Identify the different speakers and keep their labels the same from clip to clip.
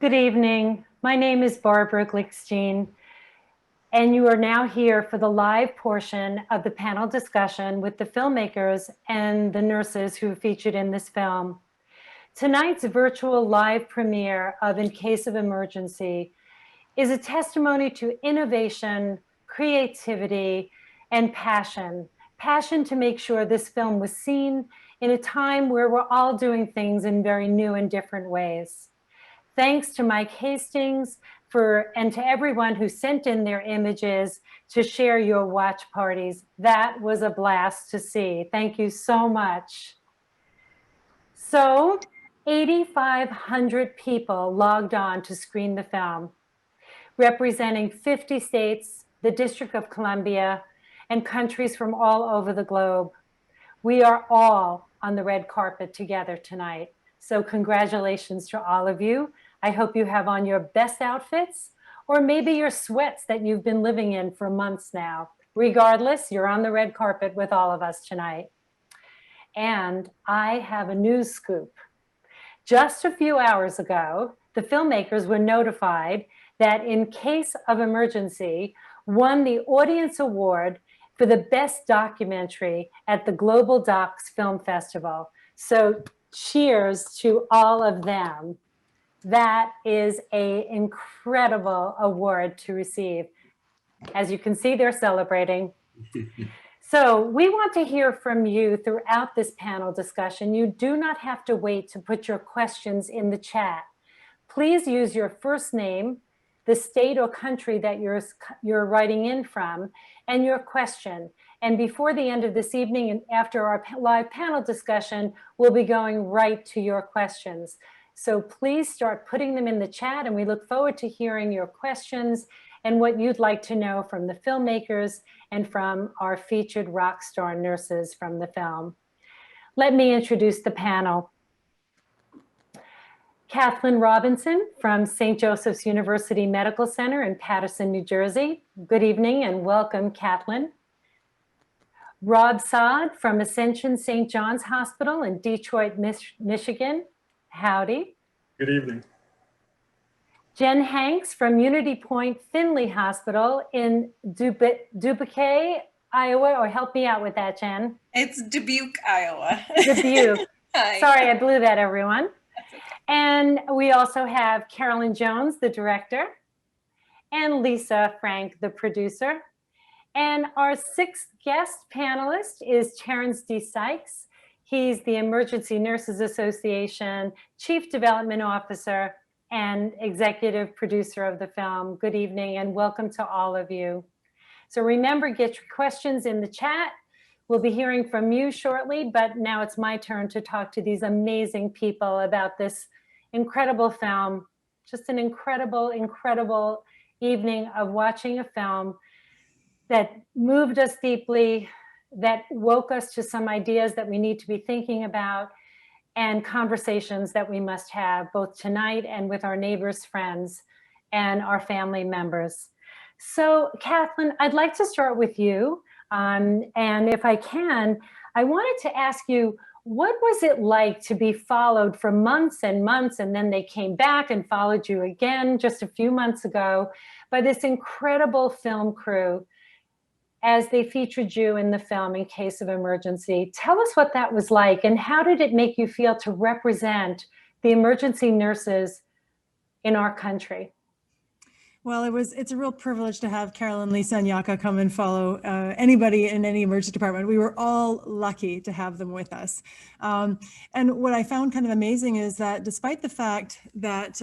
Speaker 1: Good evening. My name is Barbara Glickstein, and you are now here for the live portion of the panel discussion with the filmmakers and the nurses who are featured in this film. Tonight's virtual live premiere of In Case of Emergency is a testimony to innovation, creativity, and passion. Passion to make sure this film was seen in a time where we're all doing things in very new and different ways. Thanks to Mike Hastings and to everyone who sent in their images to share your watch parties. That was a blast to see. Thank you so much. So 8,500 people logged on to screen the film, representing 50 states, the District of Columbia, and countries from all over the globe. We are all on the red carpet together tonight. So congratulations to all of you. I hope you have on your best outfits, or maybe your sweats that you've been living in for months now. Regardless, you're on the red carpet with all of us tonight. And I have a news scoop. Just a few hours ago, the filmmakers were notified that In Case of Emergency won the Audience Award for the Best Documentary at the Global Docs Film Festival. So cheers to all of them. That is an incredible award to receive. As you can see, they're celebrating. So we want to hear from you throughout this panel discussion. You do not have to wait to put your questions in the chat. Please use your first name, the state or country that you're writing in from, and your question. And before the end of this evening and after our live panel discussion, we'll be going right to your questions. So please start putting them in the chat, and we look forward to hearing your questions and what you'd like to know from the filmmakers and from our featured rock star nurses from the film. Let me introduce the panel. Kathleen Robinson from St. Joseph's University Medical Center in Paterson, New Jersey. Good evening and welcome, Kathleen. Rob Saad from Ascension St. John's Hospital in Detroit, Michigan. Howdy.
Speaker 2: Good evening.
Speaker 1: Jen Hanks from Unity Point Finley Hospital in Dubuque, Iowa, or help me out with that, Jen.
Speaker 3: It's Dubuque, Iowa.
Speaker 1: Dubuque.
Speaker 3: Hi.
Speaker 1: Sorry, I blew that, everyone. And we also have Carolyn Jones, the director, and Lisa Frank, the producer. And our sixth guest panelist is Terrence D. Sykes. He's the Emergency Nurses Association Chief Development Officer and executive producer of the film. Good evening and welcome to all of you. So remember, get your questions in the chat. We'll be hearing from you shortly, but now it's my turn to talk to these amazing people about this incredible film. Just an incredible, incredible evening of watching a film that moved us deeply, that woke us to some ideas that we need to be thinking about, and conversations that we must have both tonight and with our neighbors, friends, and our family members. So Kathleen, I'd like to start with you. And if I can, I wanted to ask you, what was it like to be followed for months and months, and then they came back and followed you again just a few months ago by this incredible film crew as they featured you in the film In Case of Emergency? Tell us what that was like, and how did it make you feel to represent the emergency nurses in our country?
Speaker 4: Well, it's a real privilege to have Carolyn, Lisa, and Yaka come and follow anybody in any emergency department. We were all lucky to have them with us. And what I found kind of amazing is that despite the fact that,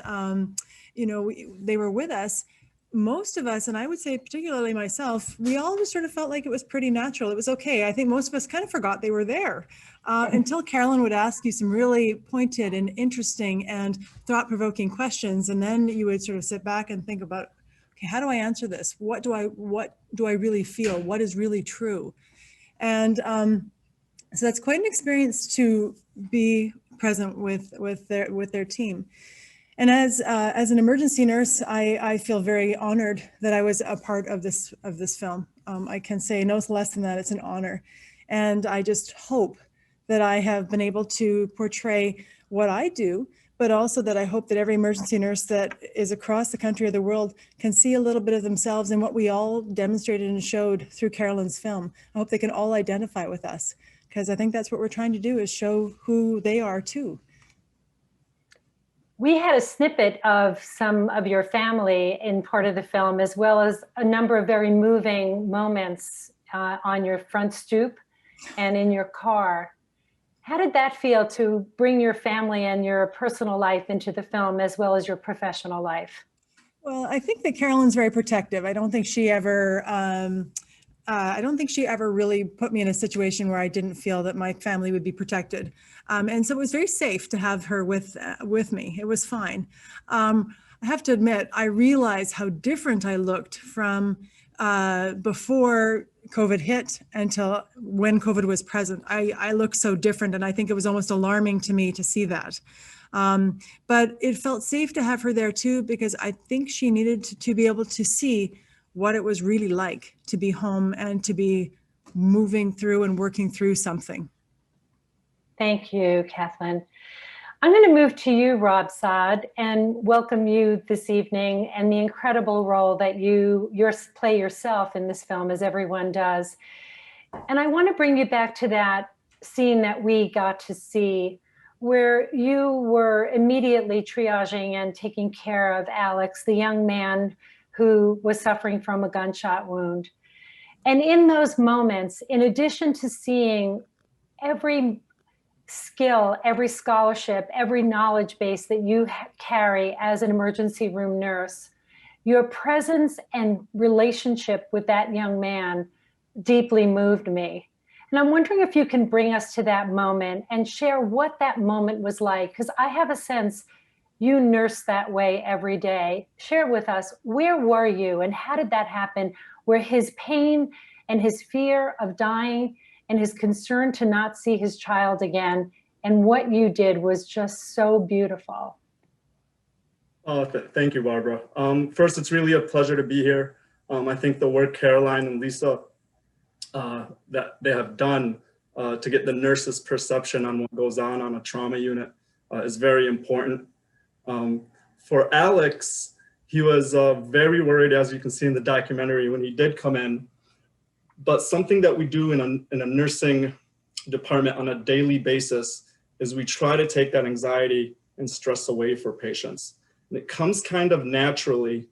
Speaker 4: they were with us, most of us, and I would say particularly myself, we all just sort of felt like it was pretty natural. It was okay. I think most of us kind of forgot they were there until Carolyn would ask you some really pointed and interesting and thought-provoking questions. And then you would sort of sit back and think about, okay, how do I answer this? What do I really feel? What is really true? And so that's quite an experience to be present with their team. And as an emergency nurse, I feel very honored that I was a part of this film. I can say no less than that. It's an honor, and I just hope that I have been able to portray what I do, but also that I hope that every emergency nurse that is across the country or the world can see a little bit of themselves in what we all demonstrated and showed through Carolyn's film. I hope they can all identify with us, because I think that's what we're trying to do, is show who they are too.
Speaker 1: We had a snippet of some of your family in part of the film, as well as a number of very moving moments on your front stoop and in your car. How did that feel to bring your family and your personal life into the film, as well as your professional life?
Speaker 4: Well, I think that Carolyn's very protective. I don't think she ever really put me in a situation where I didn't feel that my family would be protected. And so it was very safe to have her with me. It was fine. I have to admit, I realized how different I looked from before COVID hit until when COVID was present. I looked so different, and I think it was almost alarming to me to see that. But it felt safe to have her there too, because I think she needed to be able to see what it was really like to be home and to be moving through and working through something.
Speaker 1: Thank you, Kathleen. I'm going to move to you, Rob Saad, and welcome you this evening and the incredible role that you play yourself in this film, as everyone does. And I want to bring you back to that scene that we got to see, where you were immediately triaging and taking care of Alex, the young man who was suffering from a gunshot wound. And in those moments, in addition to seeing every skill, every scholarship, every knowledge base that you carry as an emergency room nurse, your presence and relationship with that young man deeply moved me. And I'm wondering if you can bring us to that moment and share what that moment was like, because I have a sense you nurse that way every day. Share with us, where were you and how did that happen, where his pain and his fear of dying and his concern to not see his child again, and what you did was just so beautiful.
Speaker 2: Thank you, Barbara. First, it's really a pleasure to be here. I think the work Caroline and Lisa that they have done to get the nurse's perception on what goes on a trauma unit is very important. For Alex, he was very worried, as you can see in the documentary, when he did come in. But something that we do in a nursing department on a daily basis is we try to take that anxiety and stress away for patients. And it comes kind of naturally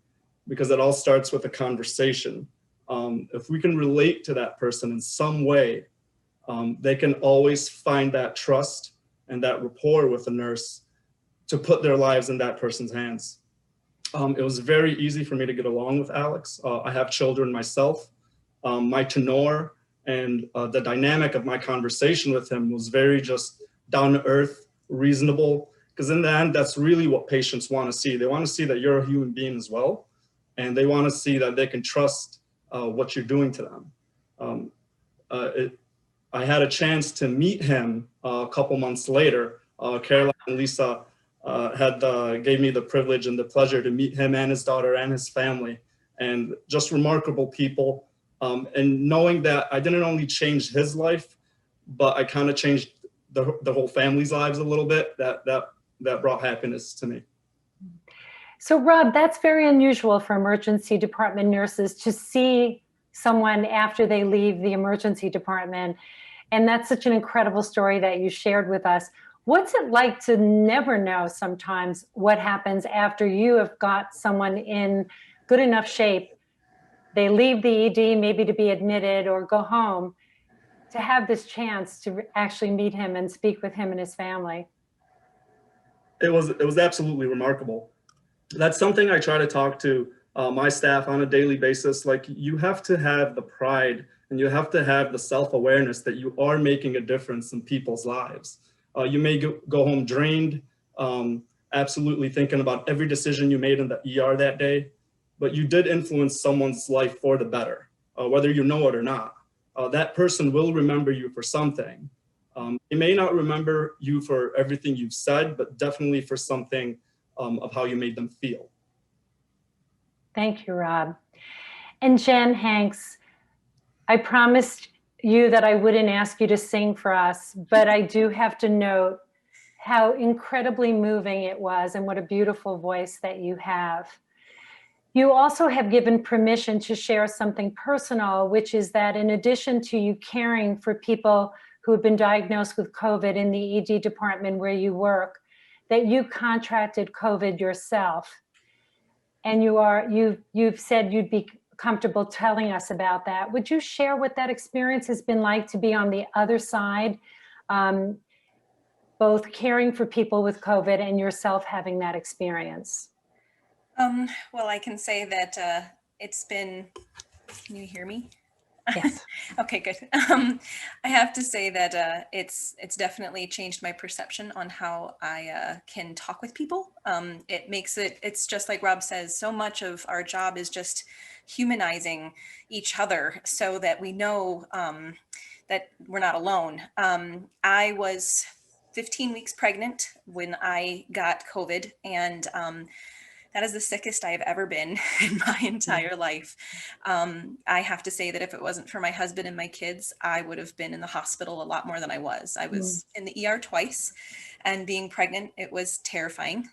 Speaker 2: because it all starts with a conversation. If we can relate to that person in some way, they can always find that trust and that rapport with the nurse to put their lives in that person's hands. It was very easy for me to get along with Alex. I have children myself. My tenor and the dynamic of my conversation with him was very just down to earth, reasonable, because in the end, that's really what patients want to see. They want to see that you're a human being as well, and they want to see that they can trust what you're doing to them. I had a chance to meet him a couple months later. Caroline and Lisa gave me the privilege and the pleasure to meet him and his daughter and his family, and just remarkable people. And knowing that I didn't only change his life, but I kind of changed the whole family's lives a little bit, that brought happiness to me.
Speaker 1: So Rob, that's very unusual for emergency department nurses to see someone after they leave the emergency department. And that's such an incredible story that you shared with us. What's it like to never know sometimes what happens after you have got someone in good enough shape? They leave the ED maybe to be admitted or go home, to have this chance to actually meet him and speak with him and his family.
Speaker 2: It was absolutely remarkable. That's something I try to talk to my staff on a daily basis. Like, you have to have the pride and you have to have the self-awareness that you are making a difference in people's lives. You may go home drained, absolutely thinking about every decision you made in the ER that day, but you did influence someone's life for the better, whether you know it or not. That person will remember you for something. They may not remember you for everything you've said, but definitely for something of how you made them feel.
Speaker 1: Thank you, Rob. And Jen Hanks, I promised you that I wouldn't ask you to sing for us, but I do have to note how incredibly moving it was and what a beautiful voice that you have. You also have given permission to share something personal, which is that in addition to you caring for people who have been diagnosed with COVID in the ED department where you work, that you contracted COVID yourself. And you've said you'd be comfortable telling us about that. Would you share what that experience has been like to be on the other side, both caring for people with COVID and yourself having that experience?
Speaker 3: Well, I can say that it's been, can you hear me?
Speaker 1: Yes.
Speaker 3: Okay, good. I have to say that it's definitely changed my perception on how I can talk with people. It makes it's just like Rob says, so much of our job is just humanizing each other so that we know that we're not alone. I was 15 weeks pregnant when I got COVID, and that is the sickest I have ever been in my entire life. I have to say that if it wasn't for my husband and my kids, I would have been in the hospital a lot more than I was. I was in the ER twice, and being pregnant, it was terrifying.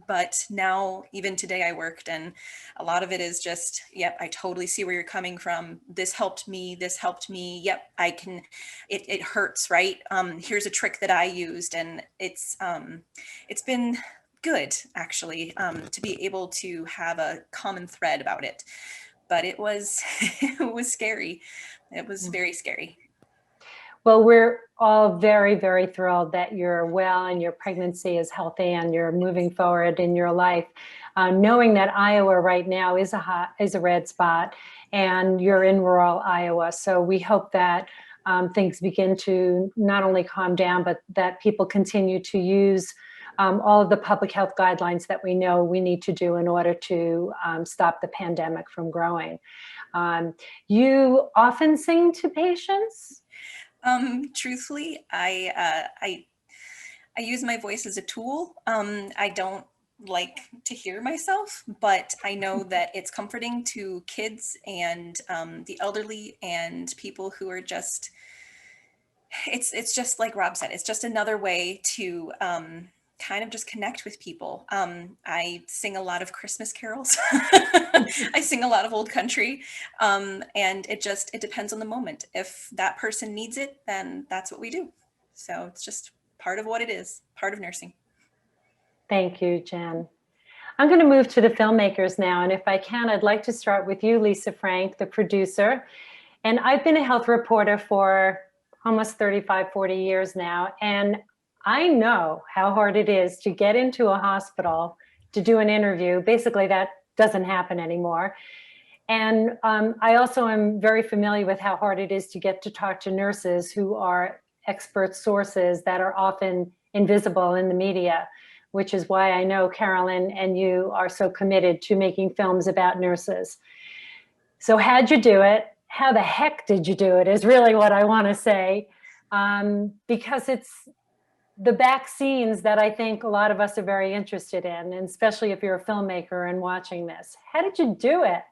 Speaker 3: But now, even today I worked, and a lot of it is just, yep, I totally see where you're coming from. This helped me. This helped me. Yep, I can, it hurts, right? Here's a trick that I used. And it's been good, actually, to be able to have a common thread about it. But it was, it was scary. It was very scary.
Speaker 1: Well, we're all very, very thrilled that you're well and your pregnancy is healthy and you're moving forward in your life. Knowing that Iowa right now is a red spot, and you're in rural Iowa. So we hope that things begin to not only calm down, but that people continue to use all of the public health guidelines that we know we need to do in order to stop the pandemic from growing. You often sing to patients?
Speaker 3: Truthfully, I use my voice as a tool. I don't like to hear myself, but I know that it's comforting to kids and the elderly and people who are just, it's just like Rob said, it's just another way to kind of just connect with people. I sing a lot of Christmas carols. I sing a lot of old country. And it depends on the moment. If that person needs it, then that's what we do. So it's just part of what it is, part of nursing.
Speaker 1: Thank you, Jen. I'm going to move to the filmmakers now. And if I can, I'd like to start with you, Lisa Frank, the producer. And I've been a health reporter for almost 35, 40 years now. And I know how hard it is to get into a hospital to do an interview. Basically, that doesn't happen anymore. And I also am very familiar with how hard it is to get to talk to nurses who are expert sources that are often invisible in the media, which is why I know Carolyn and you are so committed to making films about nurses. So how'd you do it? How the heck did you do it is really what I want to say, because it's the back scenes that I think a lot of us are very interested in, and especially if you're a filmmaker and watching this. How did you do it?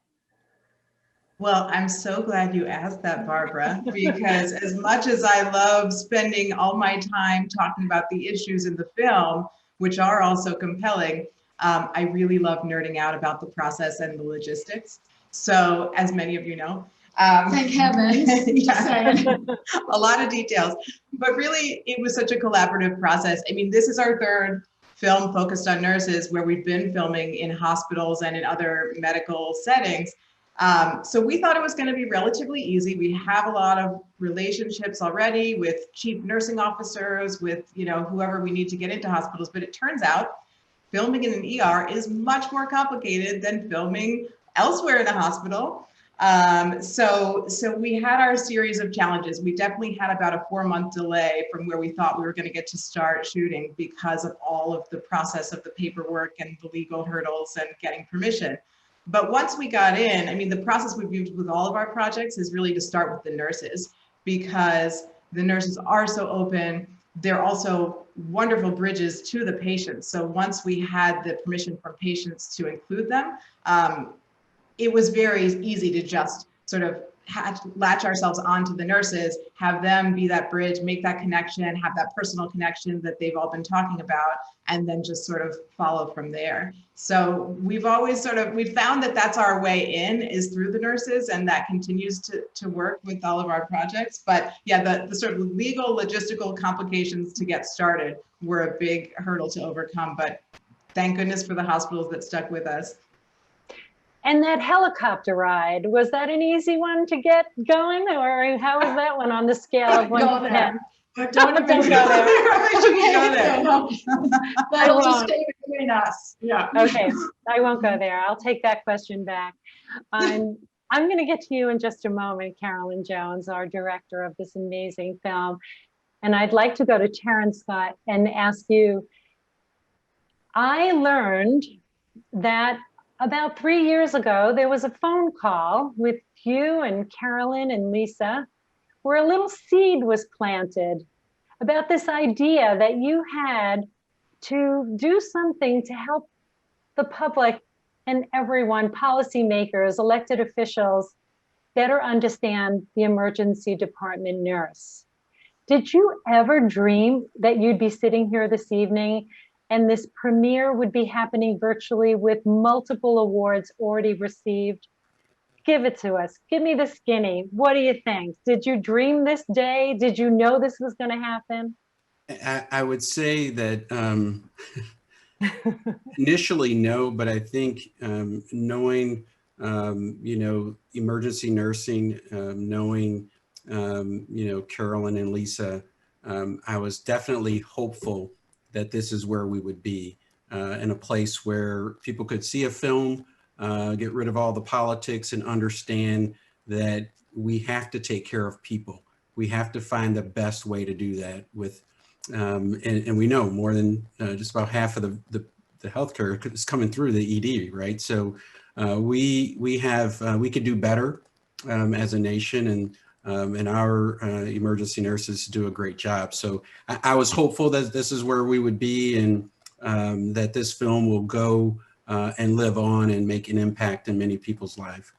Speaker 5: Well, I'm so glad you asked that, Barbara, because as much as I love spending all my time talking about the issues in the film, which are also compelling, I really love nerding out about the process and the logistics. So as many of you know,
Speaker 6: thank heavens.
Speaker 5: Yeah, a lot of details, but really it was such a collaborative process. I mean, this is our third film focused on nurses, where we've been filming in hospitals and in other medical settings. So we thought it was going to be relatively easy. We have a lot of relationships already with chief nursing officers, with, you know, whoever we need to get into hospitals. But it turns out filming in an ER is much more complicated than filming elsewhere in the hospital. So we had our series of challenges. We definitely had about a 4-month delay from where we thought we were going to get to start shooting because of all of the process of the paperwork and the legal hurdles and getting permission. But once we got in, I mean, the process we've used with all of our projects is really to start with the nurses, because the nurses are so open. They're also wonderful bridges to the patients. So once we had the permission from patients to include them, it was very easy to just sort of latch ourselves onto the nurses, have them be that bridge, make that connection, have that personal connection that they've all been talking about, and then just sort of follow from there. So we've always we've found that that's our way in, is through the nurses, and that continues to work with all of our projects. But yeah, the sort of legal logistical complications to get started were a big hurdle to overcome, but thank goodness for the hospitals that stuck with us.
Speaker 1: And that helicopter ride, was that an easy one to get going, or how was that one on the scale of 1 to 10?
Speaker 5: Don't even go there. I shouldn't go there.
Speaker 6: That'll just
Speaker 1: won't.
Speaker 6: stay between us.
Speaker 5: Yeah.
Speaker 1: Okay, I won't go there. I'll take that question back. I'm going to get to you in just a moment, Carolyn Jones, our director of this amazing film. And I'd like to go to Terrence Scott and ask you, I learned that about 3 years ago, there was a phone call with you and Carolyn and Lisa, where a little seed was planted about this idea that you had to do something to help the public and everyone, policymakers, elected officials, better understand the emergency department nurse. Did you ever dream that you'd be sitting here this evening and this premiere would be happening virtually with multiple awards already received? Give it to us. Give me the skinny. What do you think? Did you dream this day? Did you know this was going to happen?
Speaker 7: I would say that initially no, but I think knowing, emergency nursing, knowing, Carolyn and Lisa, I was definitely hopeful that this is where we would be, in a place where people could see a film, get rid of all the politics, and understand that we have to take care of people. We have to find the best way to do that with, and we know more than just about half of the healthcare is coming through the ED, right? So we could do better as a nation, and our emergency nurses do a great job. So I was hopeful that this is where we would be, and that this film will go and live on and make an impact in many people's lives.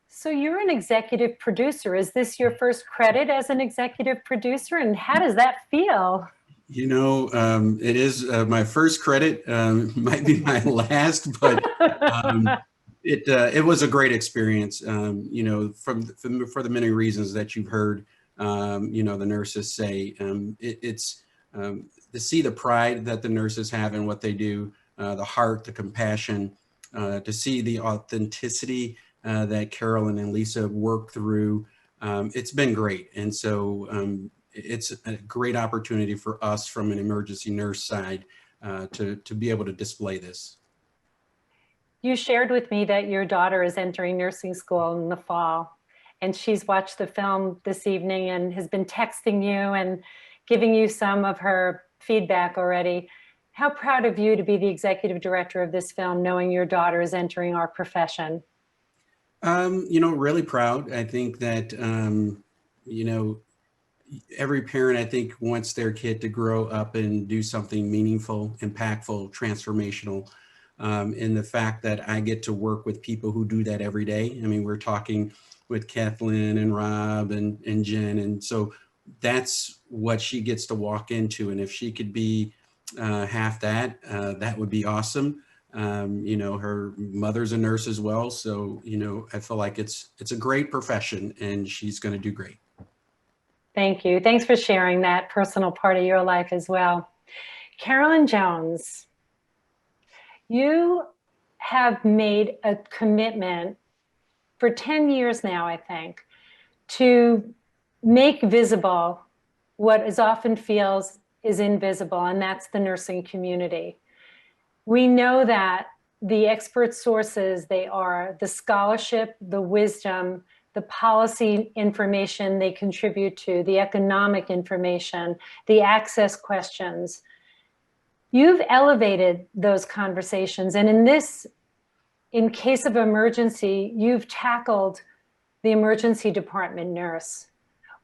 Speaker 1: So you're an executive producer. Is this your first credit as an executive producer? And how does that feel?
Speaker 7: It is my first credit, might be my last, but it was a great experience, for the many reasons that you've heard, the nurses say. It's to see the pride that the nurses have in what they do, the heart, the compassion, to see the authenticity that Carolyn and Lisa work through. It's been great. And so it's a great opportunity for us from an emergency nurse side to be able to display this.
Speaker 1: You shared with me that your daughter is entering nursing school in the fall, and she's watched the film this evening and has been texting you and giving you some of her feedback already. How proud of you to be the executive director of this film, knowing your daughter is entering our profession?
Speaker 7: Really proud. I think that, every parent, I think, wants their kid to grow up and do something meaningful, impactful, transformational. And the fact that I get to work with people who do that every day. I mean, we're talking with Kathleen and Rob and Jen. And so that's what she gets to walk into. And if she could be half that, that would be awesome. Her mother's a nurse as well. So, I feel like it's a great profession, and she's going to do great.
Speaker 1: Thank you. Thanks for sharing that personal part of your life as well. Carolyn Jones, you have made a commitment for 10 years now, I think, to make visible what is often feels is invisible, and that's the nursing community. We know that the expert sources, they are the scholarship, the wisdom, the policy information they contribute to, the economic information, the access questions. You've elevated those conversations. And in case of emergency, you've tackled the emergency department nurse.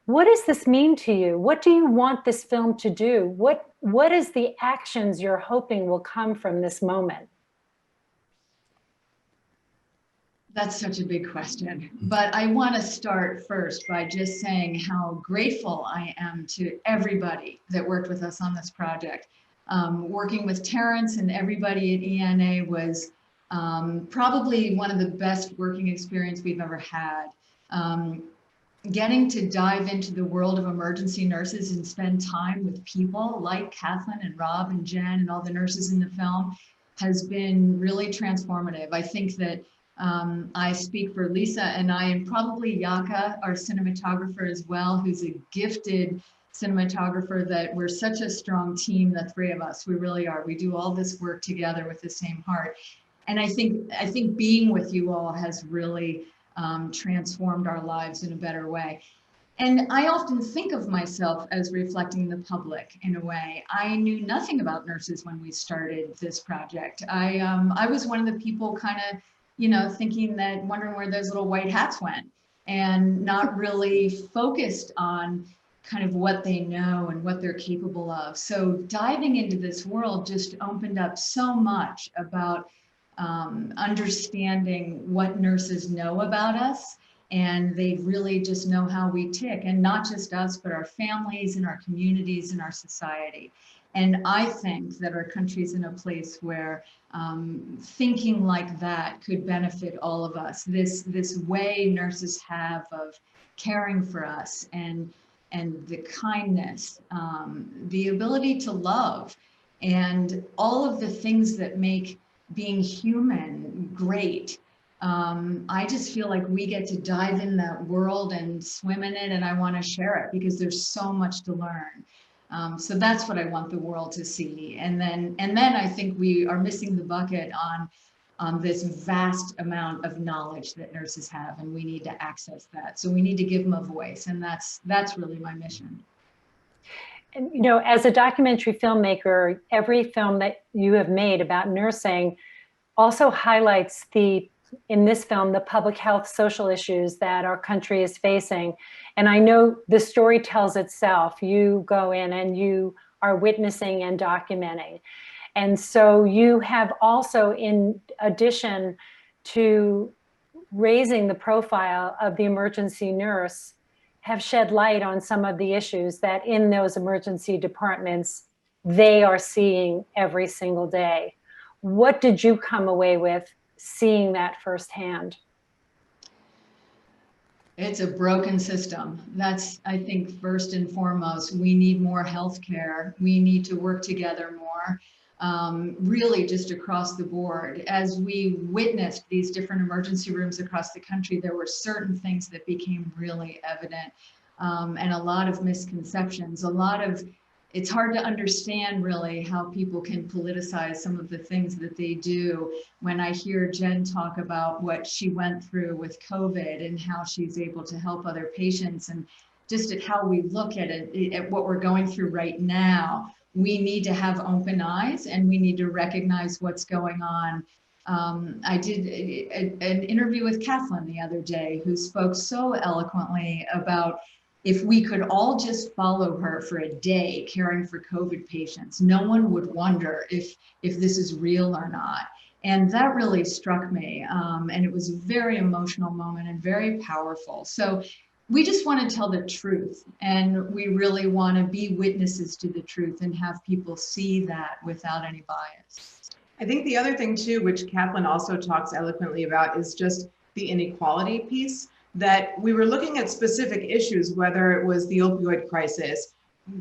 Speaker 1: What does this mean to you? What do you want this film to do? What is the actions you're hoping will come from this moment?
Speaker 6: That's such a big question, but I want to start first by just saying how grateful I am to everybody that worked with us on this project. Working with Terrence and everybody at ENA was probably one of the best working experience we've ever had. Getting to dive into the world of emergency nurses and spend time with people like Kathleen and Rob and Jen and all the nurses in the film has been really transformative. I think that I speak for Lisa and I, and probably Yaka, our cinematographer as well, who's a gifted cinematographer, that we're such a strong team, the three of us. We really are. We do all this work together with the same heart. And I think being with you all has really transformed our lives in a better way. And I often think of myself as reflecting the public in a way. I knew nothing about nurses when we started this project. I was one of the people kind of, thinking that, wondering where those little white hats went, and not really focused on kind of what they know and what they're capable of. So diving into this world just opened up so much about understanding what nurses know about us, and they really just know how we tick, and not just us, but our families and our communities and our society. And I think that our country's in a place where thinking like that could benefit all of us. This way nurses have of caring for us, and the kindness, the ability to love, and all of the things that make being human great. I just feel like we get to dive in that world and swim in it, and I want to share it because there's so much to learn. So that's what I want the world to see. And then I think we are missing the bucket on this vast amount of knowledge that nurses have, and we need to access that. So we need to give them a voice, and that's really my mission.
Speaker 1: And, as a documentary filmmaker, every film that you have made about nursing also highlights in this film, the public health social issues that our country is facing. And I know the story tells itself. You go in and you are witnessing and documenting. And so you have also, in addition to raising the profile of the emergency nurse, have shed light on some of the issues that in those emergency departments they are seeing every single day. What did you come away with seeing that firsthand?
Speaker 6: It's a broken system. That's, I think, first and foremost. We need more healthcare. We need to work together more, really just across the board. As we witnessed these different emergency rooms across the country, there were certain things that became really evident, and a lot of misconceptions, it's hard to understand really how people can politicize some of the things that they do. When I hear Jen talk about what she went through with COVID and how she's able to help other patients, and just at how we look at it, at what we're going through right now, we need to have open eyes and we need to recognize what's going on. I did an interview with Kathleen the other day, who spoke so eloquently about if we could all just follow her for a day caring for COVID patients, no one would wonder if this is real or not. And that really struck me. And it was a very emotional moment and very powerful. So we just want to tell the truth, and we really want to be witnesses to the truth and have people see that without any bias.
Speaker 5: I think the other thing too, which Kathleen also talks eloquently about, is just the inequality piece. That we were looking at specific issues, whether it was the opioid crisis,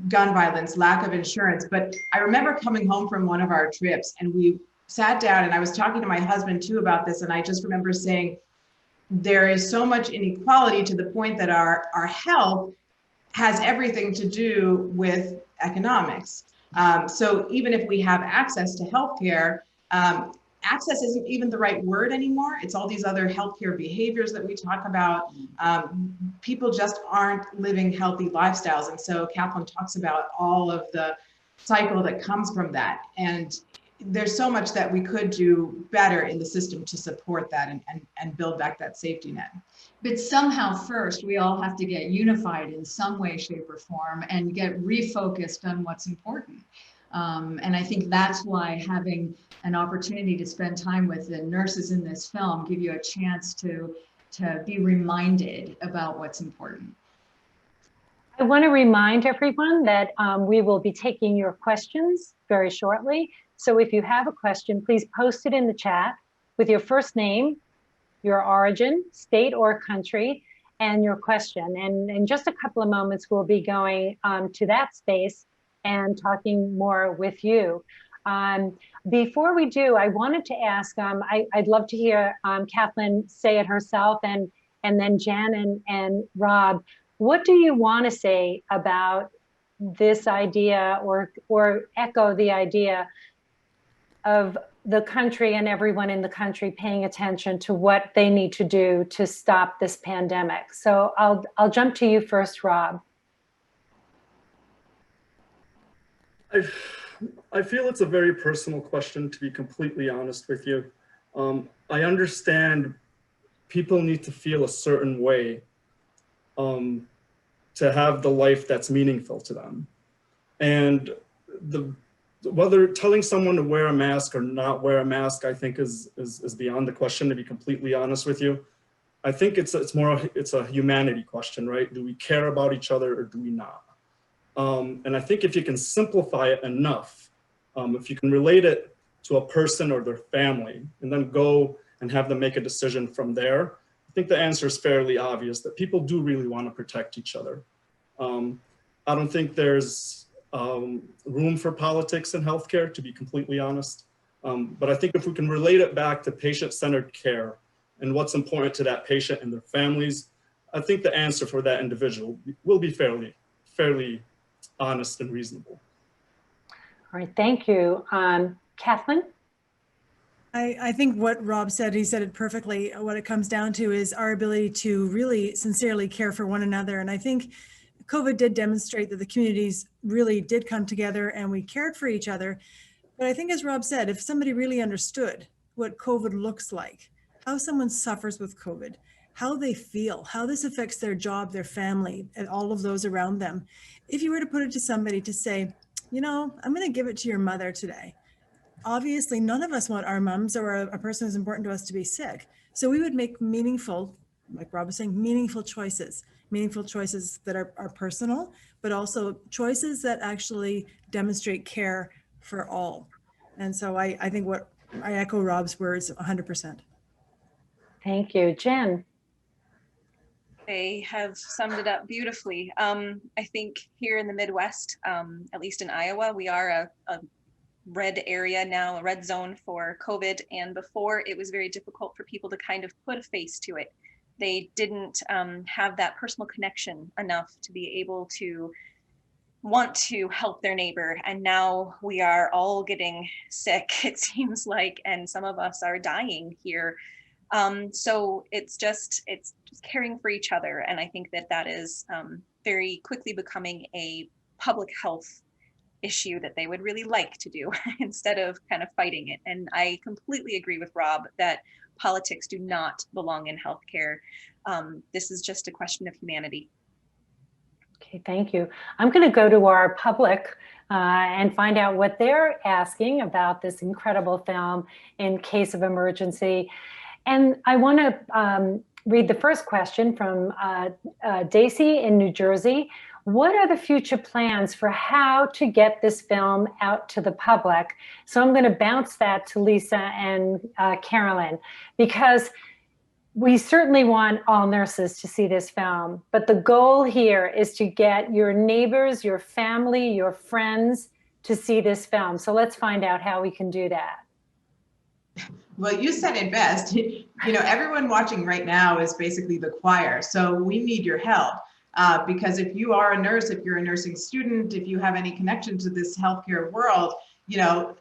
Speaker 5: gun violence, lack of insurance. But I remember coming home from one of our trips and we sat down, and I was talking to my husband too about this. And I just remember saying, there is so much inequality to the point that our health has everything to do with economics. So even if we have access to healthcare, access isn't even the right word anymore. It's all these other healthcare behaviors that we talk about. People just aren't living healthy lifestyles. And so Kathleen talks about all of the cycle that comes from that. And there's so much that we could do better in the system to support that and build back that safety net.
Speaker 6: But somehow first, we all have to get unified in some way, shape, or form and get refocused on what's important. And I think that's why having an opportunity to spend time with the nurses in this film give you a chance to be reminded about what's important.
Speaker 1: I want to remind everyone that we will be taking your questions very shortly. So if you have a question, please post it in the chat with your first name, your origin, state or country, and your question. And in just a couple of moments, we'll be going to that space and talking more with you. Before we do, I wanted to ask, I'd love to hear Kathleen say it herself, and then Jen and Rob, what do you want to say about this idea or echo the idea of the country and everyone in the country paying attention to what they need to do to stop this pandemic? So I'll jump to you first, Rob.
Speaker 2: I feel it's a very personal question, to be completely honest with you. I understand people need to feel a certain way to have the life that's meaningful to them. And whether telling someone to wear a mask or not wear a mask, I think is beyond the question, to be completely honest with you. I think it's a humanity question, right? Do we care about each other or do we not? And I think if you can simplify it enough, if you can relate it to a person or their family and then go and have them make a decision from there, I think the answer is fairly obvious that people do really want to protect each other. I don't think there's room for politics in healthcare, to be completely honest. But I think if we can relate it back to patient-centered care and what's important to that patient and their families, I think the answer for that individual will be fairly honest and reasonable.
Speaker 1: All right, thank you. Kathleen?
Speaker 4: I think what Rob said, he said it perfectly. What it comes down to is our ability to really sincerely care for one another. And I think COVID did demonstrate that the communities really did come together and we cared for each other. But I think, as Rob said, if somebody really understood what COVID looks like, how someone suffers with COVID, how they feel, how this affects their job, their family, and all of those around them. If you were to put it to somebody to say, you know, I'm going to give it to your mother today. Obviously, none of us want our moms or a person who's important to us to be sick. So we would make meaningful, like Rob was saying, meaningful choices that are personal, but also choices that actually demonstrate care for all. And so I think I echo Rob's words 100%.
Speaker 1: Thank you. Jen?
Speaker 3: They have summed it up beautifully. I think here in the Midwest, at least in Iowa, we are a red area now, a red zone for COVID. And before, it was very difficult for people to kind of put a face to it. They didn't have that personal connection enough to be able to want to help their neighbor. And now we are all getting sick, it seems like, and some of us are dying here. So it's just caring for each other. And I think that is very quickly becoming a public health issue that they would really like to do instead of kind of fighting it. And I completely agree with Rob that politics do not belong in healthcare. This is just a question of humanity.
Speaker 1: Okay, thank you. I'm going to go to our public and find out what they're asking about this incredible film in case of emergency. And I want to read the first question from Daisy in New Jersey. What are the future plans for how to get this film out to the public? So I'm going to bounce that to Lisa and Carolyn, because we certainly want all nurses to see this film, but the goal here is to get your neighbors, your family, your friends to see this film. So let's find out how we can do that.
Speaker 5: Well, you said it best. You know, everyone watching right now is basically the choir. So we need your help. Because if you are a nurse, if you're a nursing student, if you have any connection to this healthcare world, you know,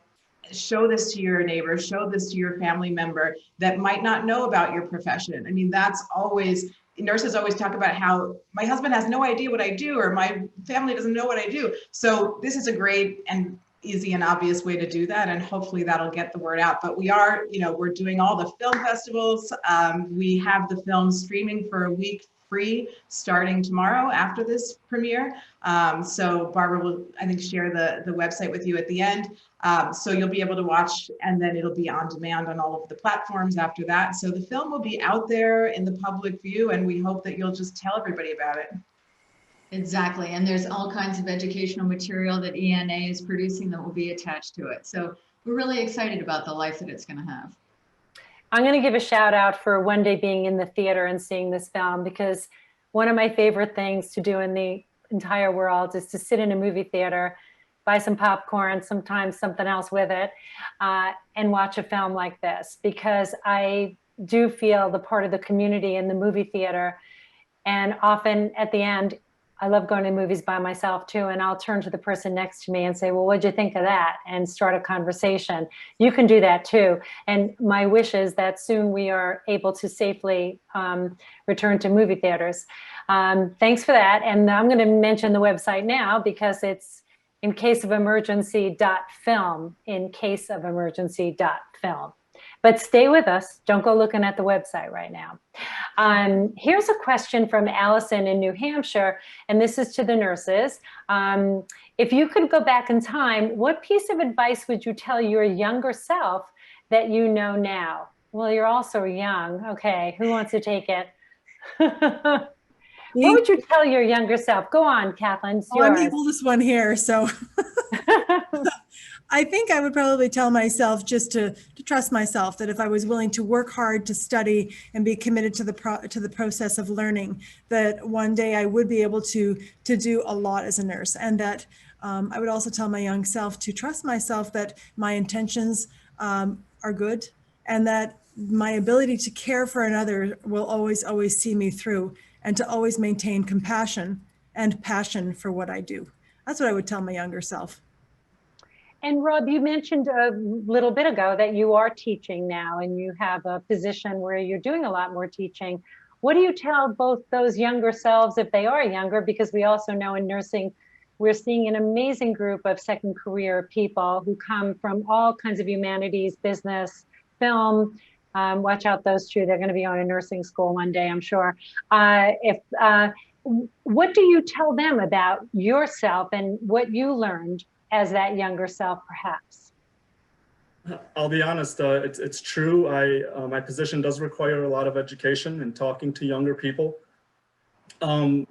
Speaker 5: show this to your neighbor, show this to your family member that might not know about your profession. I mean, that's always, nurses always talk about how my husband has no idea what I do, or my family doesn't know what I do. So this is a great and easy and obvious way to do that. And hopefully that'll get the word out. But we are, you know, we're doing all the film festivals. We have the film streaming for a week free starting tomorrow after this premiere. So Barbara will, I think, share the website with you at the end. So you'll be able to watch, and then it'll be on demand on all of the platforms after that. So the film will be out there in the public view, and we hope that you'll just tell everybody about it.
Speaker 6: Exactly. And there's all kinds of educational material that ENA is producing that will be attached to it. So we're really excited about the life that it's going to have.
Speaker 1: I'm going to give a shout out for one day being in the theater and seeing this film, because one of my favorite things to do in the entire world is to sit in a movie theater, buy some popcorn, sometimes something else with it, and watch a film like this, because I do feel the part of the community in the movie theater. And often at the end, I love going to movies by myself too, and I'll turn to the person next to me and say, well, what'd you think of that? And start a conversation. You can do that too. And my wish is that soon we are able to safely return to movie theaters. Thanks for that. And I'm going to mention the website now, because it's incaseofemergency.film, incaseofemergency.film. But stay with us. Don't go looking at the website right now. Here's a question from Allison in New Hampshire, and this is to the nurses. If you could go back in time, what piece of advice would you tell your younger self that you know now? Well, you're also young. Okay, who wants to take it? What would you tell your younger self? Go on, Kathleen. It's yours.
Speaker 4: I'm the oldest one here, so I think I would probably tell myself just to trust myself, that if I was willing to work hard to study and be committed to the process of learning, that one day I would be able to do a lot as a nurse. And that I would also tell my young self to trust myself, that my intentions are good, and that my ability to care for another will always see me through, and to always maintain compassion and passion for what I do. That's what I would tell my younger self.
Speaker 1: And Rob, you mentioned a little bit ago that you are teaching now, and you have a position where you're doing a lot more teaching. What do you tell both those younger selves, if they are younger, because we also know in nursing, we're seeing an amazing group of second career people who come from all kinds of humanities, business, film. Watch out, those two, they're going to be on a nursing school one day, I'm sure. What do you tell them about yourself and what you learned as that younger self, perhaps?
Speaker 2: I'll be honest, it's true. My position does require a lot of education and talking to younger people. I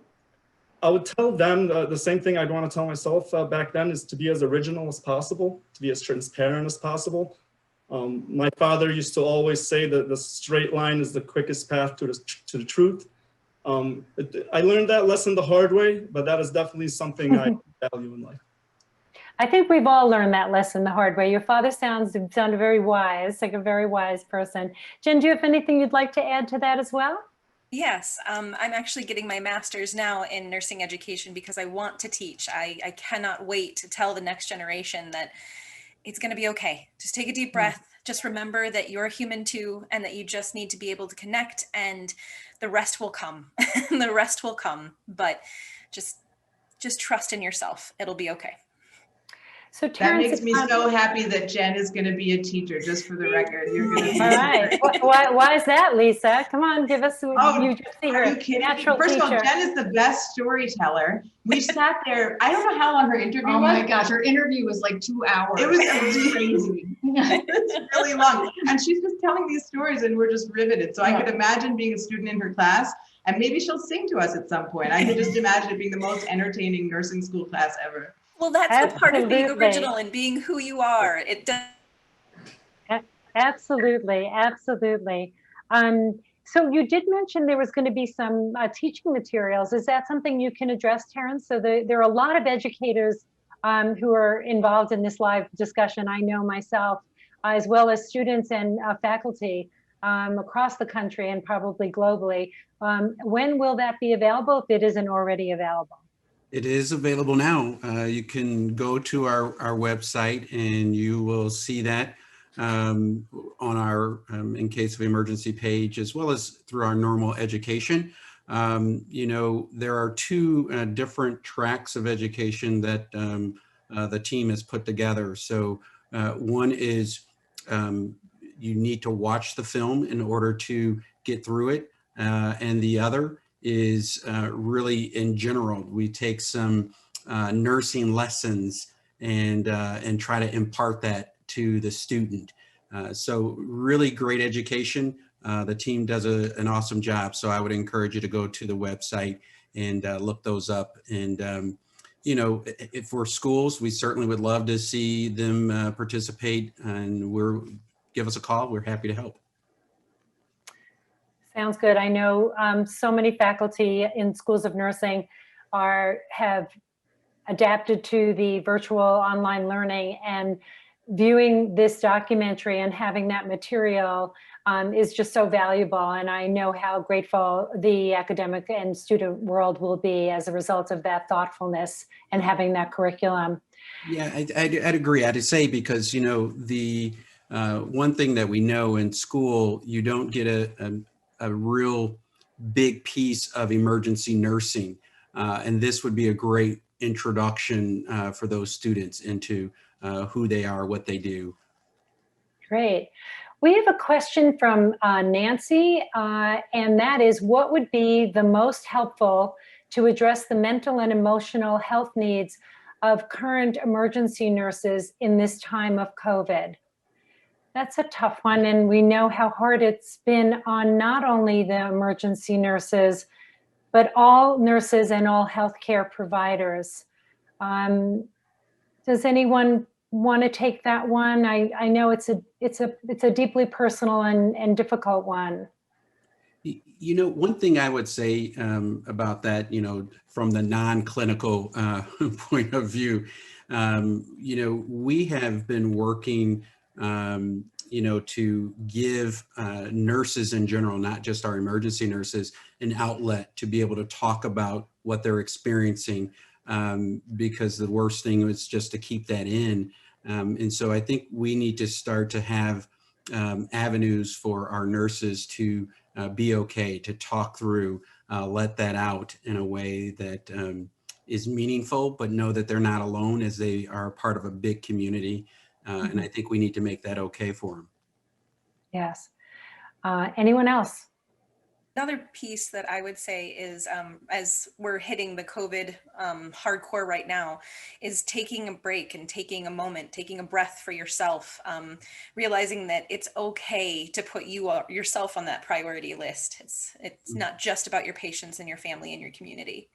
Speaker 2: would tell them the same thing I'd want to tell myself back then, is to be as original as possible, to be as transparent as possible. My father used to always say that the straight line is the quickest path to the truth. I learned that lesson the hard way, but that is definitely something I value in life.
Speaker 1: I think we've all learned that lesson the hard way. Your father sounded very wise, like a very wise person. Jen, do you have anything you'd like to add to that as well?
Speaker 3: Yes, I'm actually getting my master's now in nursing education because I want to teach. I cannot wait to tell the next generation that it's going to be okay. Just take a deep breath. Just remember that you're human too, and that you just need to be able to connect, and the rest will come. The rest will come, but just trust in yourself. It'll be okay.
Speaker 1: So
Speaker 5: That
Speaker 1: Terrence,
Speaker 5: makes me so happy that Jen is going to be a teacher, just for the record. You're going to be
Speaker 1: all right. Why is that, Lisa? Come on, give us, you just see her.
Speaker 5: Are you kidding?
Speaker 1: Natural
Speaker 5: First
Speaker 1: teacher.
Speaker 5: of all, Jen is the best storyteller. We sat there, I don't know how long her interview
Speaker 6: Oh
Speaker 5: was.
Speaker 6: my gosh, her interview was like 2 hours.
Speaker 5: It was crazy. It's really long. And she's just telling these stories and we're just riveted. So I could imagine being a student in her class, and maybe she'll sing to us at some point. I could just imagine it being the most entertaining nursing school class ever.
Speaker 3: Well, that's the part of being
Speaker 1: Absolutely.
Speaker 3: original and being who you are. It does.
Speaker 1: Absolutely, absolutely. So you did mention there was going to be some teaching materials. Is that something you can address, Terrence? So there are a lot of educators who are involved in this live discussion. I know myself, as well as students and faculty across the country and probably globally. When will that be available, if it isn't already available?
Speaker 7: It is available now. You can go to our website and you will see that on our In Case of Emergency page, as well as through our normal education. You know, there are two different tracks of education that the team has put together. So one is you need to watch the film in order to get through it. And the other is really in general. We take some nursing lessons and try to impart that to the student. So really great education. The team does an awesome job. So I would encourage you to go to the website and look those up. And, you know, if we're schools, we certainly would love to see them participate, and give us a call. We're happy to help.
Speaker 1: Sounds good. I know so many faculty in schools of nursing have adapted to the virtual online learning, and viewing this documentary and having that material is just so valuable. And I know how grateful the academic and student world will be as a result of that thoughtfulness and having that curriculum.
Speaker 7: Yeah, I'd agree. I'd say, because, you know, the one thing that we know in school, you don't get a real big piece of emergency nursing. And this would be a great introduction for those students into who they are, what they do.
Speaker 1: Great. We have a question from Nancy, and that is, what would be the most helpful to address the mental and emotional health needs of current emergency nurses in this time of COVID? That's a tough one, and we know how hard it's been on not only the emergency nurses, but all nurses and all healthcare providers. Does anyone want to take that one? I know it's a deeply personal and difficult one.
Speaker 7: You know, one thing I would say about that, you know, from the non-clinical point of view, you know, we have been working, you know, to give nurses in general, not just our emergency nurses, an outlet to be able to talk about what they're experiencing, because the worst thing is just to keep that in. And so I think we need to start to have avenues for our nurses to be okay, to talk through, let that out in a way that is meaningful, but know that they're not alone, as they are part of a big community. And I think we need to make that okay for them.
Speaker 1: Yes. Anyone else?
Speaker 3: Another piece that I would say is, as we're hitting the COVID hardcore right now, is taking a break and taking a moment, taking a breath for yourself, realizing that it's okay to put yourself on that priority list. It's not just about your patients and your family and your community.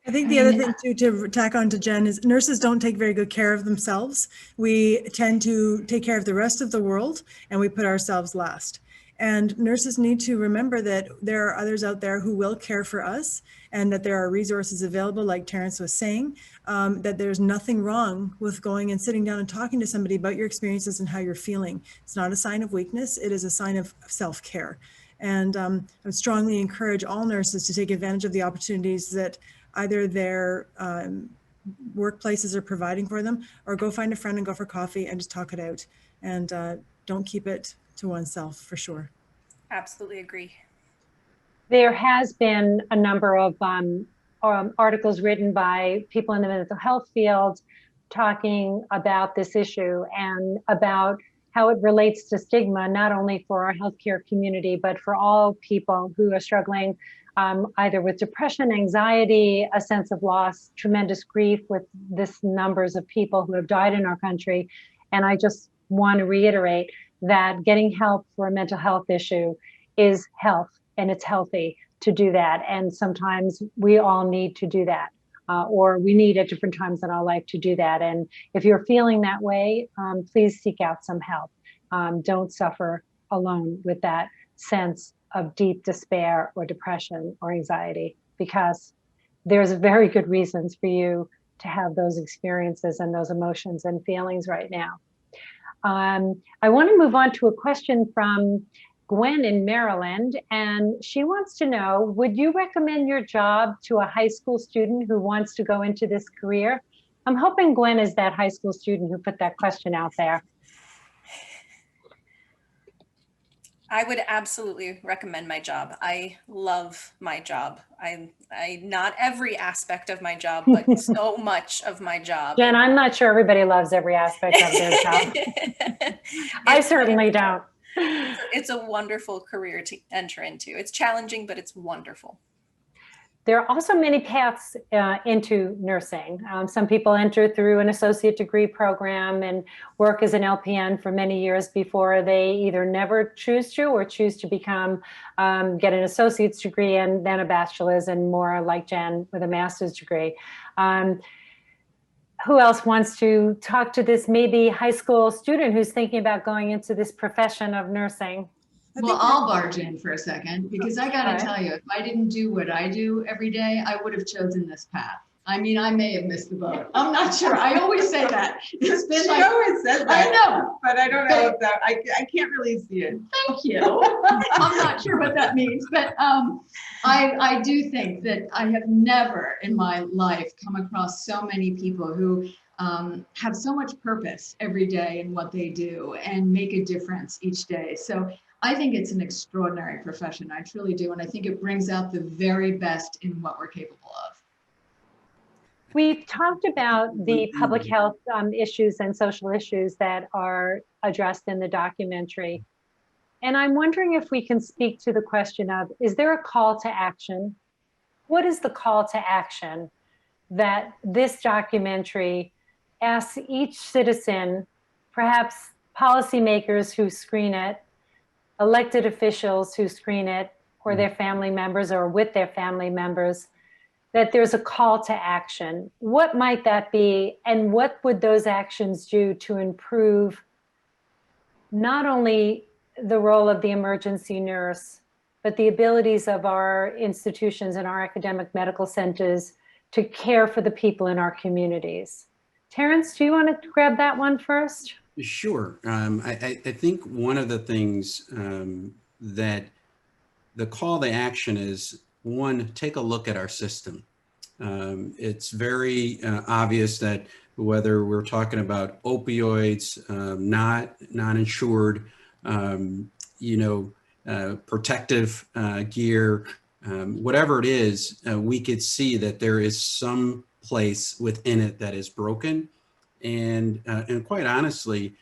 Speaker 4: I think the other thing too, to tack on to Jen, is nurses don't take very good care of themselves. We tend to take care of the rest of the world, and we put ourselves last. And nurses need to remember that there are others out there who will care for us, and that there are resources available, like Terrence was saying, that there's nothing wrong with going and sitting down and talking to somebody about your experiences and how you're feeling. It's not a sign of weakness, it is a sign of self-care. And I would strongly encourage all nurses to take advantage of the opportunities that either their workplaces are providing for them, or go find a friend and go for coffee and just talk it out. And don't keep it to oneself, for sure.
Speaker 3: Absolutely agree.
Speaker 1: There has been a number of articles written by people in the mental health field talking about this issue and about how it relates to stigma, not only for our healthcare community, but for all people who are struggling either with depression, anxiety, a sense of loss, tremendous grief with this numbers of people who have died in our country. And I just want to reiterate that getting help for a mental health issue is health, and it's healthy to do that. And sometimes we all need to do that, or we need at different times in our life to do that. And if you're feeling that way, please seek out some help. Don't suffer alone with that sense of deep despair or depression or anxiety, because there's very good reasons for you to have those experiences and those emotions and feelings right now. I want to move on to a question from Gwen in Maryland, and she wants to know, would you recommend your job to a high school student who wants to go into this career? I'm hoping Gwen is that high school student who put that question out there.
Speaker 3: I would absolutely recommend my job. I love my job. I not every aspect of my job, but so much of my job.
Speaker 1: Jen, I'm not sure everybody loves every aspect of their job. I certainly don't.
Speaker 3: it's a wonderful career to enter into. It's challenging, but it's wonderful.
Speaker 1: There are also many paths into nursing. Some people enter through an associate degree program and work as an LPN for many years before they either never choose to or choose to become, get an associate's degree and then a bachelor's, and more like Jen with a master's degree. Who else wants to talk to this maybe high school student who's thinking about going into this profession of nursing?
Speaker 6: Well, I'll barge in for a second because I got to
Speaker 1: Okay.
Speaker 6: tell you, if I didn't do what I do every day, I would have chosen this path. I mean, I may have missed the boat. I'm not sure. I always say that. It's been
Speaker 5: She
Speaker 6: like,
Speaker 5: always says
Speaker 6: I
Speaker 5: that,
Speaker 6: know.
Speaker 5: but I don't know if that, I can't really see it.
Speaker 6: Thank you. I'm not sure what that means, but I do think that I have never in my life come across so many people who have so much purpose every day in what they do and make a difference each day. So I think it's an extraordinary profession. I truly do. And I think it brings out the very best in what we're capable of.
Speaker 1: We've talked about the public health issues and social issues that are addressed in the documentary. And I'm wondering if we can speak to the question of, is there a call to action? What is the call to action that this documentary asks each citizen, perhaps policymakers who screen it, elected officials who screen it, or their family members or with their family members, that there's a call to action? What might that be? And what would those actions do to improve not only the role of the emergency nurse, but the abilities of our institutions and our academic medical centers to care for the people in our communities? Terrence, do you want to grab that one first?
Speaker 7: Sure. I think one of the things that the call to action is, one, take a look at our system. It's very obvious that whether we're talking about opioids, non-insured, protective gear, whatever it is, we could see that there is some place within it that is broken. And quite honestly,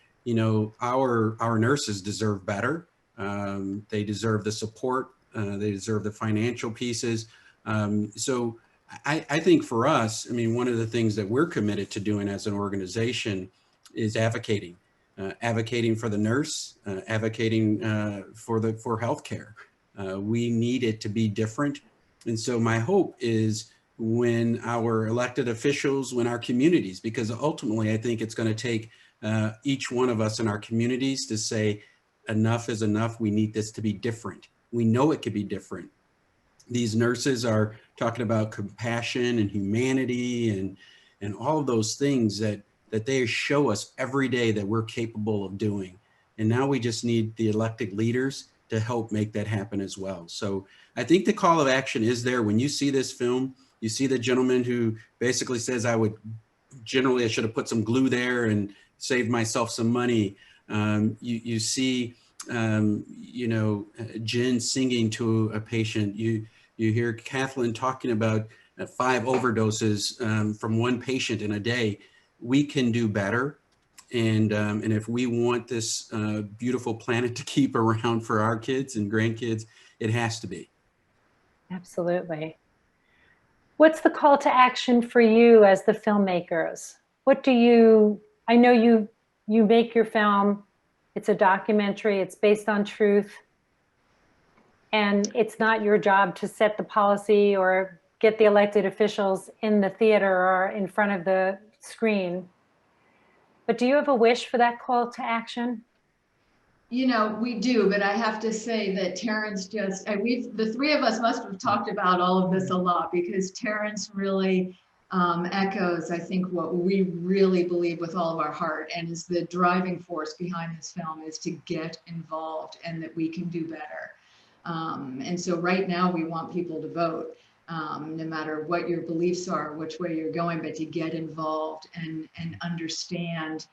Speaker 7: our nurses deserve better. They deserve the support. They deserve the financial pieces. So I think for us, I mean, one of the things that we're committed to doing as an organization is advocating for the nurse, advocating for healthcare. We need it to be different. And so my hope is when our elected officials, when our communities, because ultimately I think it's going to take each one of us in our communities to say, enough is enough. We need this to be different. We know it could be different. These nurses are talking about compassion and humanity and all of those things that they show us every day that we're capable of doing. And now we just need the elected leaders to help make that happen as well. So I think the call of action is there. When you see this film, you see the gentleman who basically says, I should have put some glue there and saved myself some money. You see, Jen singing to a patient. You hear Kathleen talking about 5 overdoses from one patient in a day. We can do better. And if we want this beautiful planet to keep around for our kids and grandkids, it has to be.
Speaker 1: Absolutely. What's the call to action for you as the filmmakers? I know you make your film, it's a documentary, it's based on truth, and it's not your job to set the policy or get the elected officials in the theater or in front of the screen. But do you have a wish for that call to action?
Speaker 6: We do, but I have to say that Terrence the 3 of us must have talked about all of this a lot, because Terrence really echoes, I think, what we really believe with all of our heart, and is the driving force behind this film, is to get involved and that we can do better. And so right now we want people to vote, no matter what your beliefs are, which way you're going, but to get involved and understand,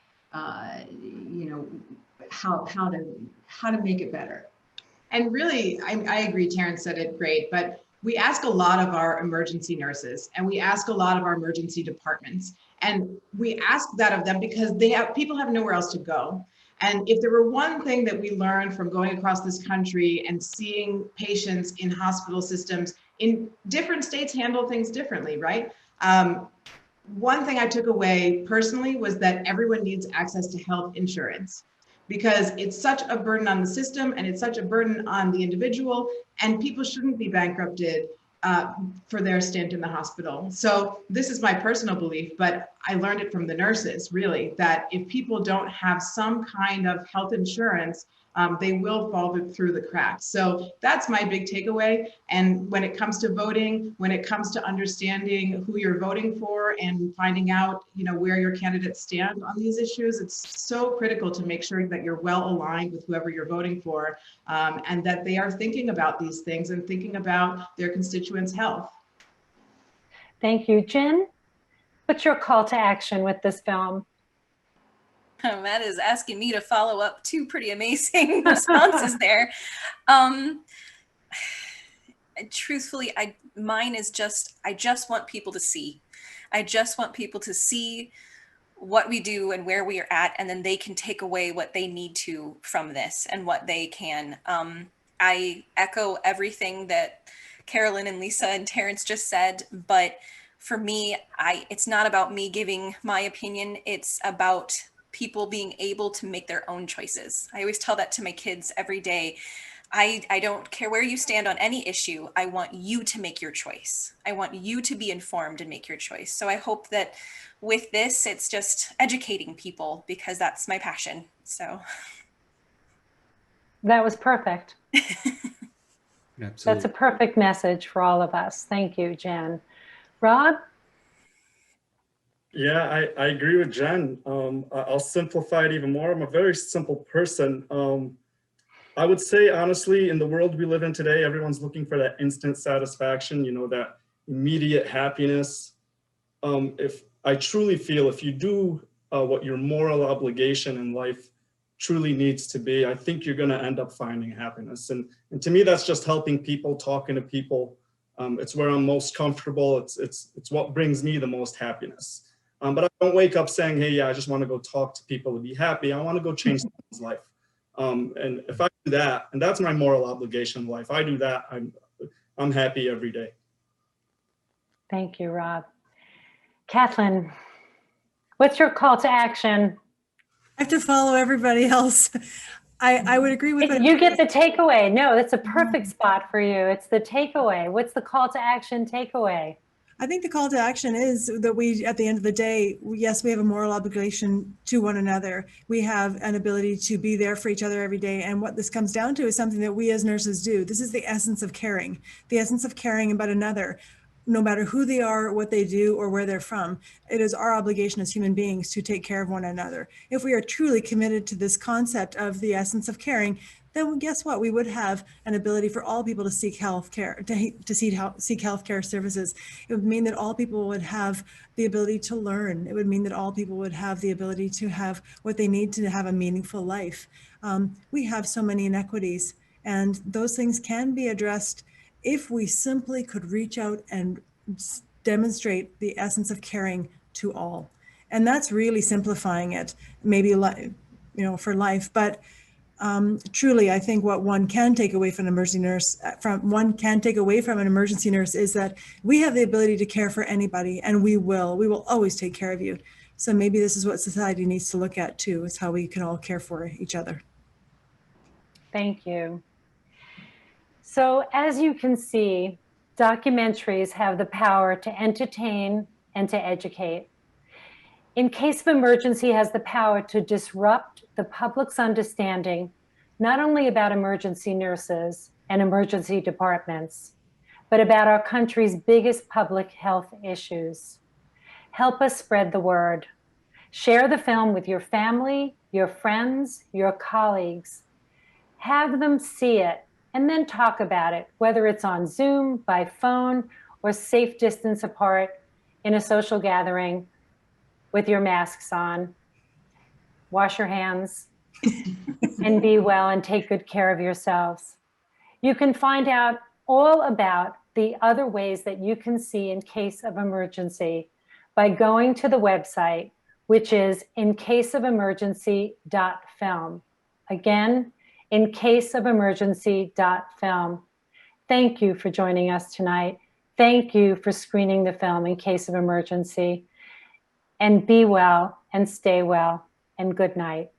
Speaker 6: how to make it better.
Speaker 5: And really, I agree, Terrence said it great, but we ask a lot of our emergency nurses, and we ask a lot of our emergency departments, and we ask that of them because people have nowhere else to go. And if there were one thing that we learned from going across this country and seeing patients in hospital systems in different states handle things differently, right? One thing I took away personally was that everyone needs access to health insurance, because it's such a burden on the system and it's such a burden on the individual, and people shouldn't be bankrupted for their stint in the hospital. So this is my personal belief, but I learned it from the nurses, really, that if people don't have some kind of health insurance, they will fall through the cracks. So that's my big takeaway. And when it comes to voting, when it comes to understanding who you're voting for and finding out, where your candidates stand on these issues, it's so critical to make sure that you're well aligned with whoever you're voting for, and that they are thinking about these things and thinking about their constituents' health.
Speaker 1: Thank you. Jen, what's your call to action with this film?
Speaker 3: Matt is asking me to follow up 2 pretty amazing responses there. Truthfully, mine is I just want people to see. I just want people to see what we do and where we are at, and then they can take away what they need to from this and what they can. I echo everything that Carolyn and Lisa and Terrence just said, but for me, it's not about me giving my opinion. It's about people being able to make their own choices. I always tell that to my kids every day. I don't care where you stand on any issue. I want you to make your choice. I want you to be informed and make your choice. So I hope that with this, it's just educating people, because that's my passion. So
Speaker 1: That was perfect.
Speaker 7: Absolutely.
Speaker 1: That's a perfect message for all of us. Thank you, Jen. Rob?
Speaker 2: Yeah, I agree with Jen. I'll simplify it even more. I'm a very simple person. I would say, honestly, in the world we live in today, everyone's looking for that instant satisfaction, that immediate happiness. If I truly feel if you do what your moral obligation in life truly needs to be, I think you're going to end up finding happiness. And to me, that's just helping people, talking to people. It's where I'm most comfortable. It's what brings me the most happiness. But I don't wake up saying, hey, yeah, I just want to go talk to people to be happy. I want to go change someone's life. And if I do that, and that's my moral obligation in life, I do that, I'm happy every day.
Speaker 1: Thank you, Rob. Kathleen, what's your call to action?
Speaker 4: I have to follow everybody else. I would agree with what
Speaker 1: You get the takeaway. No, that's a perfect spot for you. It's the takeaway. What's the call to action takeaway?
Speaker 4: I think the call to action is that we, at the end of the day, yes, we have a moral obligation to one another. We have an ability to be there for each other every day. And what this comes down to is something that we as nurses do. This is the essence of caring about another, no matter who they are, what they do, or where they're from. It is our obligation as human beings to take care of one another. If we are truly committed to this concept of the essence of caring, then guess what? We would have an ability for all people to seek health care, to seek healthcare services. It would mean that all people would have the ability to learn. It would mean that all people would have the ability to have what they need to have a meaningful life. We have so many inequities, and those things can be addressed if we simply could reach out and demonstrate the essence of caring to all. And that's really simplifying it, maybe, for life. But truly, I think what one can take away from an emergency nurse, is that we have the ability to care for anybody, and we will always take care of you. So maybe this is what society needs to look at too, is how we can all care for each other.
Speaker 1: Thank you. So as you can see, documentaries have the power to entertain and to educate. In Case of Emergency has the power to disrupt the public's understanding, not only about emergency nurses and emergency departments, but about our country's biggest public health issues. Help us spread the word. Share the film with your family, your friends, your colleagues. Have them see it and then talk about it, whether it's on Zoom, by phone, or safe distance apart in a social gathering with your masks on. Wash your hands and be well and take good care of yourselves. You can find out all about the other ways that you can see in case of emergency by going to the website which is incaseofemergency.film. Again, incaseofemergency.film. Thank you for joining us tonight. Thank you for screening the film In Case of Emergency. And be well and stay well, and good night.